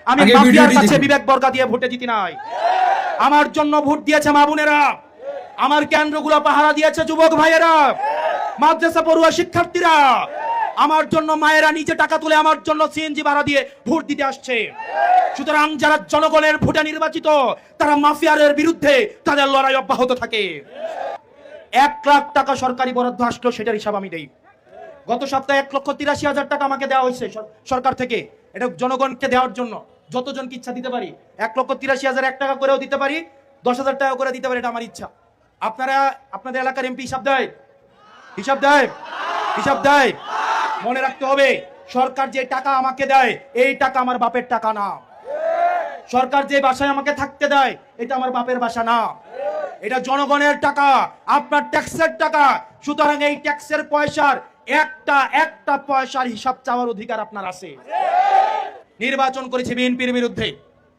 আমি মাফিয়ার কাছে বিবেক বর্গা দিয়ে ভোটে জিতি নাই। আমার জন্য ভোট দিয়েছে মা বোনেরা, আমার কেন্দ্রগুলো পাহারা দিয়েছে যুবক ভাইয়েরা, মাদ্রাসা পড়ুয়া শিক্ষার্থীরা, আমার জন্য মায়েরা নিজে টাকা তুলে আমার জন্য সিএনজি ভাড়া দিয়ে ভোট দিতে আসছে। সুতরাং যারা জনগণের ভোটে নির্বাচিত তারা মাফিয়ারের বিরুদ্ধে তাদের লড়াই অব্যাহত থাকে। 1 লাখ টাকা সরকারি বরাদ্দ আসলো, সেটার হিসাব আমি দেই। গত সপ্তাহে 1,83,000 টাকা আমাকে দেওয়া হয়েছে সরকার থেকে, এটা জনগণকে দেওয়ার জন্য। যতজনকে ইচ্ছা দিতে পারি, 1,83,000 1 টাকা করেও দিতে পারি, 10,000 টাকা করে দিতে পারি, এটা আমার ইচ্ছা। আপনারা আপনাদের এলাকার এমপি হিসাব দেয়? হিসাব দেয়? হিসাব দেয়? মনে রাখতে হবে, সরকার যে টাকা আমাকে দেয় এই টাকা আমার বাপের টাকা না। সরকার যে বাসায় আমাকে থাকতে দেয় এটা আমার বাপের বাসা না, এটা জনগণের টাকা, আপনার ট্যাক্সের টাকা। সুতরাং এই ট্যাক্সের পয়সার একটা পয়সার হিসাব চাওয়ার অধিকার আপনার আছে। নির্বাচন করেছে বিএনপির বিরুদ্ধে,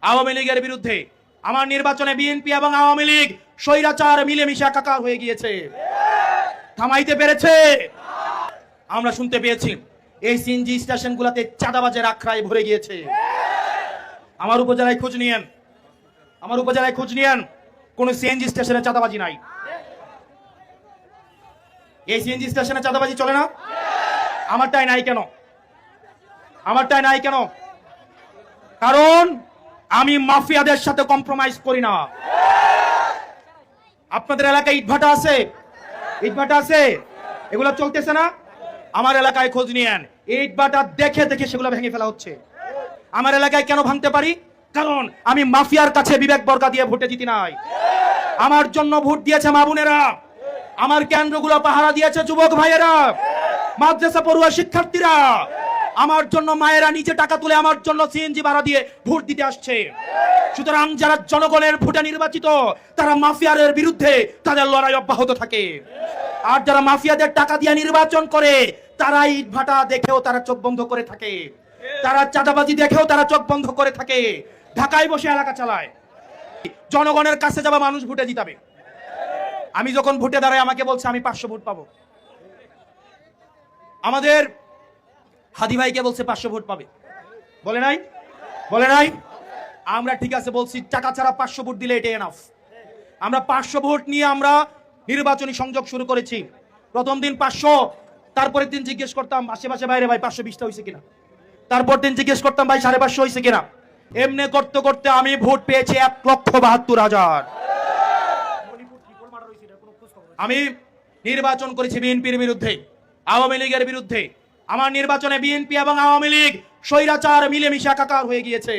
আওয়ামী লীগের বিরুদ্ধে। আমার নির্বাচনে বিএনপি এবং আওয়ামী লীগ স্বৈরাচার মিলেমিশে একাকার হয়ে গিয়েছে। থামাইতে পেরেছে? আমরা শুনতে পেয়েছি এই সিএনজি স্টেশনগুলোতে চাঁদাবাজের আখড়ায় ভরে গিয়েছে। আমার উপজেলায় খোঁজ নিয়েন, আমার উপজেলায় খোঁজ নিয়েন, কোন সিএনজি স্টেশনে চাঁদাবাজি নাই। এই সিএনজি স্টেশনে চাঁদাবাজি চলে না? আমারটাই নাই কেন? আমারটাই নাই কেন? কারণ আমি মাফিয়াদের সাথে কম্প্রোমাইজ করি না। আপনাদের এলাকায় ইটভাটা আছে? ইটভাটা আছে? এগুলো চলতেছে না? আমার এলাকায় খোঁজ নিয়েন, ইটভাটা দেখে দেখে সেগুলো ভেঙে ফেলা হচ্ছে। আমার এলাকায় কেন ভাঙতে পারি? কারণ আমি মাফিয়ার কাছে বিবেক বর্গা দিয়ে ভোটে জিতি নাই। আমার জন্য ভোট দিয়েছে মা বোনেরা, আমার কেন্দ্রগুলো পাহারা দিয়েছে যুবক ভাইয়েরা, মাদ্রাসা পড়ুয়া শিক্ষার্থীরা, আমার জন্য মায়েরা নিজে টাকা তুলে আমার জন্য সিএনজি ভাড়া দিয়ে ভোট দিতে আসছে। সুতরাং যারা জনগণের ভোটে নির্বাচিত তারা মাফিয়ারের বিরুদ্ধে তাদের লড়াই অব্যাহত থাকে। আর যারা মাফিয়াদের টাকা দিয়ে নির্বাচন করে তারা ইটভাটা দেখেও তারা চোখ বন্ধ করে থাকে, তারা চাঁদাবাজি দেখেও তারা চোখ বন্ধ করে থাকে, ঢাকায় বসে এলাকা চালায়। জনগণের কাছে যাবা মানুষ ভোটে জিতাবে। আমি যখন ভোটে দাঁড়াই আমাকে বলছে আমি 500 ভোট পাবো। আমাদের হাদি ভাইকে বলছে 500 ভোট পাবে, বলে নাই? বলে নাই? আমরা ঠিক আছে বলছি, টাকা ছাড়া 500 ভোট দিলে এটা এনাফ। আমরা 500 ভোট নিয়ে আমরা নির্বাচনী সংযোগ শুরু করেছি। প্রথম দিন 500, তারপরের দিন জিজ্ঞেস করতাম আশেপাশে বাইরে ভাই 520টা হয়েছে কিনা, তারপর দিন জিজ্ঞেস করতাম ভাই 550 হয়েছে কিনা। এমনি করতে করতে আমি ভোট পেয়েছি 1,72,000। আমি নির্বাচন করেছি বিএনপির বিরুদ্ধে, আওয়ামী লীগের বিরুদ্ধে। আমার নির্বাচনে বিএনপি এবং আওয়ামী লীগ স্বৈরাচার মিলেমিশে একাকার হয়ে গিয়েছে।